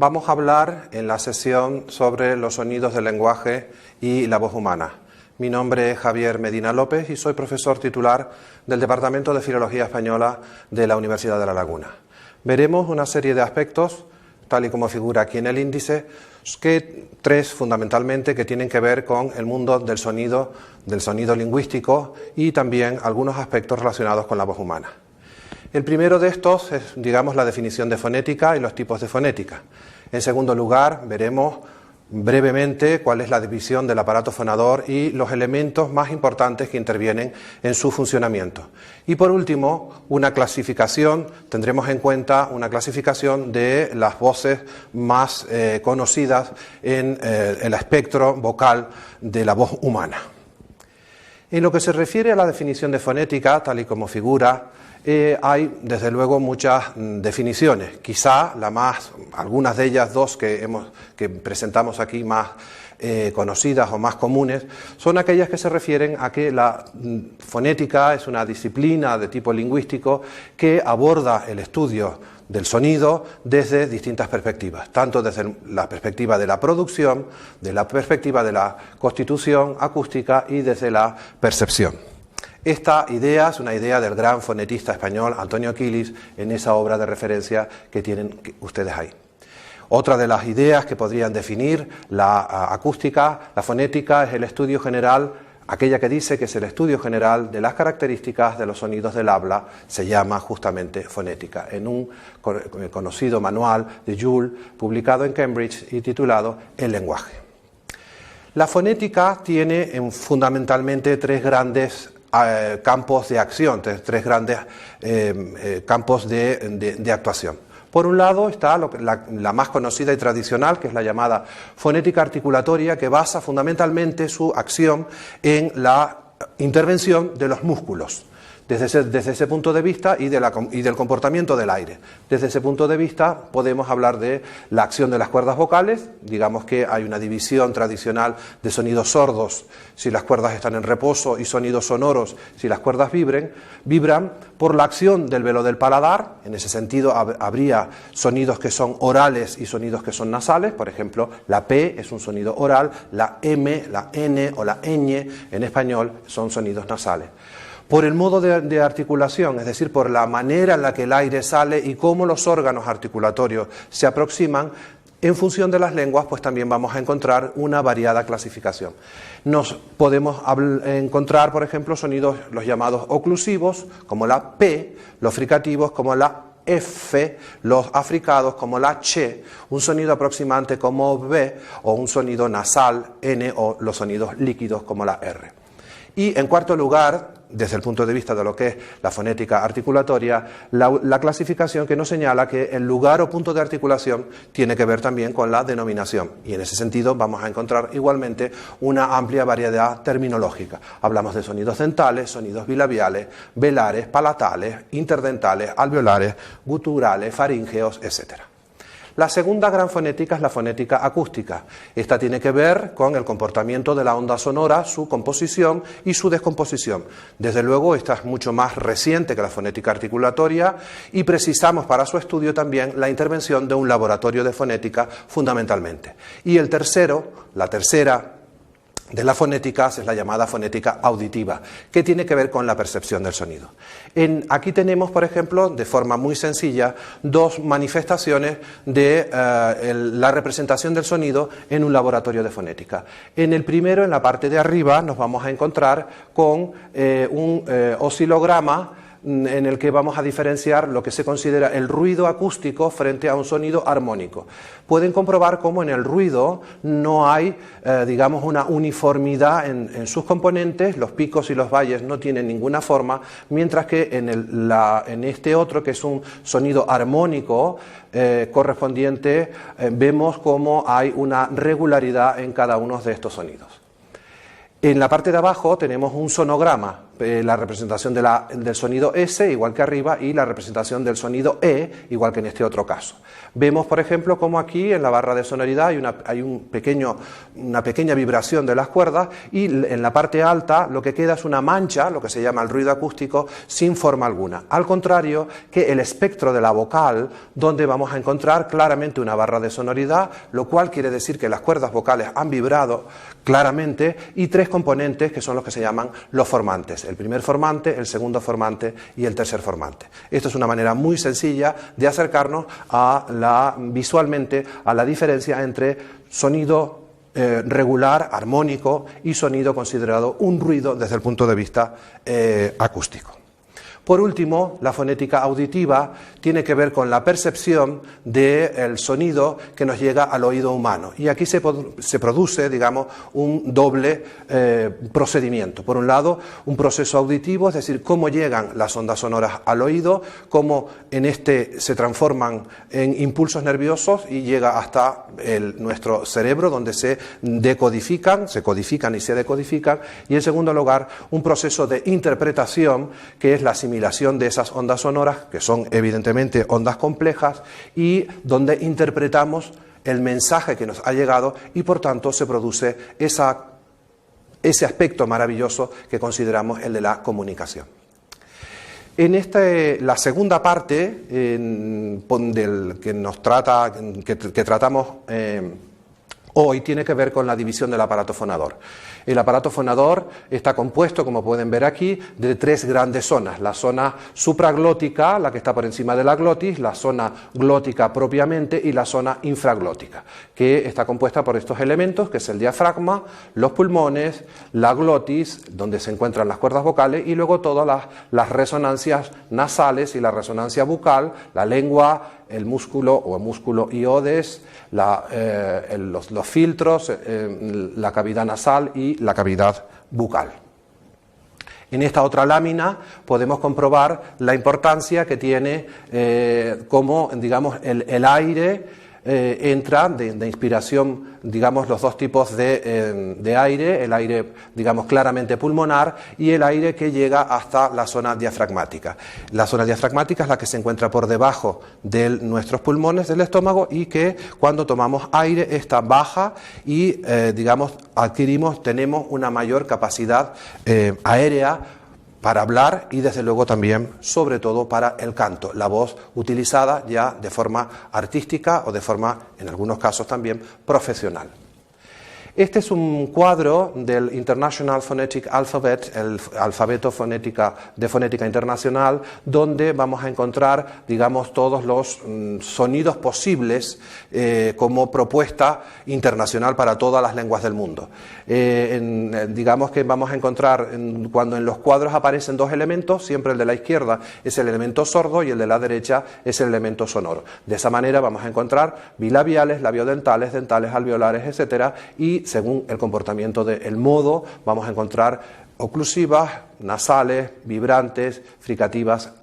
Vamos a hablar en la sesión sobre los sonidos del lenguaje y la voz humana. Mi nombre es Javier Medina López y soy profesor titular del Departamento de Filología Española de la Universidad de La Laguna. Veremos una serie de aspectos, tal y como figura aquí en el índice, tres fundamentalmente que tienen que ver con el mundo del sonido lingüístico y también algunos aspectos relacionados con la voz humana. El primero de estos es, digamos, la definición de fonética y los tipos de fonética. En segundo lugar, veremos brevemente cuál es la división del aparato fonador y los elementos más importantes que intervienen en su funcionamiento. Y por último, una clasificación, tendremos en cuenta una clasificación de las voces más conocidas en el espectro vocal de la voz humana. En lo que se refiere a la definición de fonética, tal y como figura, hay desde luego muchas definiciones, quizá algunas de ellas dos que presentamos aquí más conocidas o más comunes, son aquellas que se refieren a que la fonética es una disciplina de tipo lingüístico que aborda el estudio del sonido desde distintas perspectivas, tanto desde la perspectiva de la producción, de la perspectiva de la constitución acústica y desde la percepción. Esta idea es una idea del gran fonetista español Antonio Quilis en esa obra de referencia que tienen ustedes ahí. Otra de las ideas que podrían definir la acústica, la fonética, es el estudio general, aquella que dice que es el estudio general de las características de los sonidos del habla, se llama justamente fonética, en un conocido manual de Joule publicado en Cambridge y titulado El lenguaje. La fonética tiene fundamentalmente tres grandes campos de acción, tres grandes campos de actuación. Por un lado está la más conocida y tradicional, que es la llamada fonética articulatoria, que basa fundamentalmente su acción en la intervención de los músculos, desde ese punto de vista y del comportamiento del aire. Desde ese punto de vista podemos hablar de la acción de las cuerdas vocales. Digamos que hay una división tradicional de sonidos sordos si las cuerdas están en reposo y sonidos sonoros si las cuerdas vibran por la acción del velo del paladar. En ese sentido habría sonidos que son orales y sonidos que son nasales. Por ejemplo, la P es un sonido oral, la M, la N o la ñ en español son sonidos nasales. Por el modo de articulación, es decir, por la manera en la que el aire sale y cómo los órganos articulatorios se aproximan, en función de las lenguas, pues también vamos a encontrar una variada clasificación. Nos podemos encontrar, por ejemplo, sonidos los llamados oclusivos, como la P, los fricativos como la F, los africados como la Ch, un sonido aproximante como B, o un sonido nasal, N, o los sonidos líquidos como la R. Y en cuarto lugar, desde el punto de vista de lo que es la fonética articulatoria, la clasificación que nos señala que el lugar o punto de articulación tiene que ver también con la denominación. Y en ese sentido vamos a encontrar igualmente una amplia variedad terminológica. Hablamos de sonidos dentales, sonidos bilabiales, velares, palatales, interdentales, alveolares, guturales, faríngeos, etc. La segunda gran fonética es la fonética acústica. Esta tiene que ver con el comportamiento de la onda sonora, su composición y su descomposición. Desde luego, esta es mucho más reciente que la fonética articulatoria y precisamos para su estudio también la intervención de un laboratorio de fonética fundamentalmente. Y la tercera de las fonéticas es la llamada fonética auditiva, que tiene que ver con la percepción del sonido. Aquí tenemos, por ejemplo, de forma muy sencilla, dos manifestaciones de la representación del sonido en un laboratorio de fonética. En el primero, en la parte de arriba, nos vamos a encontrar con un oscilograma en el que vamos a diferenciar lo que se considera el ruido acústico frente a un sonido armónico. Pueden comprobar cómo en el ruido no hay, digamos, una uniformidad en sus componentes, los picos y los valles no tienen ninguna forma, mientras que en este otro, que es un sonido armónico correspondiente, vemos cómo hay una regularidad en cada uno de estos sonidos. En la parte de abajo tenemos un sonograma. la representación del sonido S igual que arriba y la representación del sonido E igual que en este otro caso. Vemos, por ejemplo, como aquí en la barra de sonoridad hay una pequeña vibración de las cuerdas y en la parte alta lo que queda es una mancha, lo que se llama el ruido acústico, sin forma alguna. Al contrario que el espectro de la vocal, donde vamos a encontrar claramente una barra de sonoridad, lo cual quiere decir que las cuerdas vocales han vibrado claramente, y tres componentes que son los que se llaman los formantes: el primer formante, el segundo formante y el tercer formante. Esto es una manera muy sencilla de acercarnos visualmente a la diferencia entre sonido regular, armónico, y sonido considerado un ruido desde el punto de vista acústico. Por último, la fonética auditiva tiene que ver con la percepción del sonido que nos llega al oído humano. Y aquí se produce, digamos, un doble procedimiento. Por un lado, un proceso auditivo, es decir, cómo llegan las ondas sonoras al oído, cómo en este se transforman en impulsos nerviosos y llega hasta nuestro cerebro, donde se codifican y se decodifican. Y en segundo lugar, un proceso de interpretación, que es la asimilación de esas ondas sonoras, que son evidentemente ondas complejas, y donde interpretamos el mensaje que nos ha llegado y por tanto se produce ese aspecto maravilloso que consideramos el de la comunicación. En la segunda parte que tratamos hoy tiene que ver con la división del aparato fonador. El aparato fonador está compuesto, como pueden ver aquí, de tres grandes zonas: la zona supraglótica, la que está por encima de la glotis, la zona glótica propiamente y la zona infraglótica, que está compuesta por estos elementos, que es el diafragma, los pulmones, la glotis, donde se encuentran las cuerdas vocales, y luego todas las resonancias nasales y la resonancia bucal, la lengua, el músculo iodes, los filtros, la cavidad nasal y la cavidad bucal. En esta otra lámina podemos comprobar la importancia que tiene cómo, digamos, el aire entra de inspiración, digamos, los dos tipos de aire, el aire, digamos, claramente pulmonar, y el aire que llega hasta la zona diafragmática. La zona diafragmática es la que se encuentra por debajo de nuestros pulmones del estómago, y que cuando tomamos aire esta baja y, digamos, tenemos una mayor capacidad aérea para hablar y desde luego también, sobre todo, para el canto, la voz utilizada ya de forma artística o de forma, en algunos casos también, profesional. Este es un cuadro del International Phonetic Alphabet, el alfabeto de fonética internacional, donde vamos a encontrar, digamos, todos los sonidos posibles como propuesta internacional para todas las lenguas del mundo. Digamos que vamos a encontrar, cuando en los cuadros aparecen dos elementos, siempre el de la izquierda es el elemento sordo y el de la derecha es el elemento sonoro. De esa manera vamos a encontrar bilabiales, labiodentales, dentales, alveolares, etcétera, y según el comportamiento del modo vamos a encontrar oclusivas, nasales, vibrantes, fricativas,